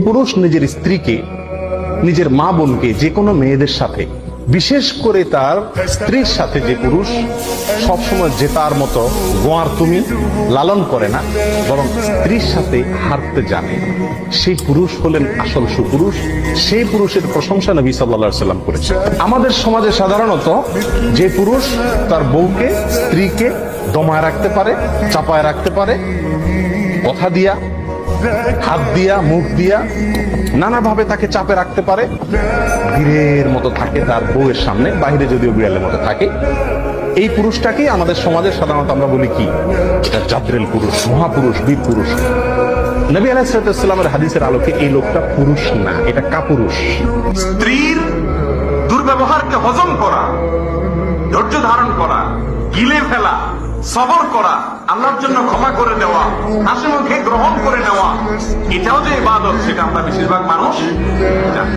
পুরুষ নিজের স্ত্রীকে, নিজের মা বোনকে, যে কোনো মেয়েদের সাথে, বিশেষ করে তার স্ত্রীর সাথে যে পুরুষ সবসময় জেতার মতো গোয়ার তুমি লালন করে না, বরং স্ত্রীর সাথে হারতে জানে, সেই পুরুষ হলেন আসল সুপুরুষ। সেই পুরুষের প্রশংসা নবী সাল্লাল্লাহু আলাইহি ওয়াসাল্লাম করেছেন। আমাদের সমাজে সাধারণত যে পুরুষ তার বউকে, স্ত্রীকে দমায় রাখতে পারে, চাপায় রাখতে পারে, কথা দিয়া, হাত দিয়া, মুখ দিয়া নানাভাবে তাকে চাপে রাখতে পারে, বীরের মতো থাকে তার বউয়ের সামনে, বাইরে যদিও বিড়ালের মতো থাকে, এই পুরুষটাকেই আমাদের সমাজে সাধারণত আমরা বলি কি, এটা জাদ্রেল পুরুষ, মহাপুরুষ, বীর পুরুষ। নবী আলাইহিস সালামের হাদিসের আলোকে এই লোকটা পুরুষ না, এটা কাপুরুষ। স্ত্রীর দুর্ব্যবহারকে হজম করা, ধৈর্য ধারণ করা, গিলে ফেলা, সবর করা, আল্লাহর জন্য ক্ষমা করে দেওয়া, হাসি মুখে গ্রহণ করে নেওয়া, এটাও যে ইবাদত সেটা আমরা বেশিরভাগ মানুষ জানি।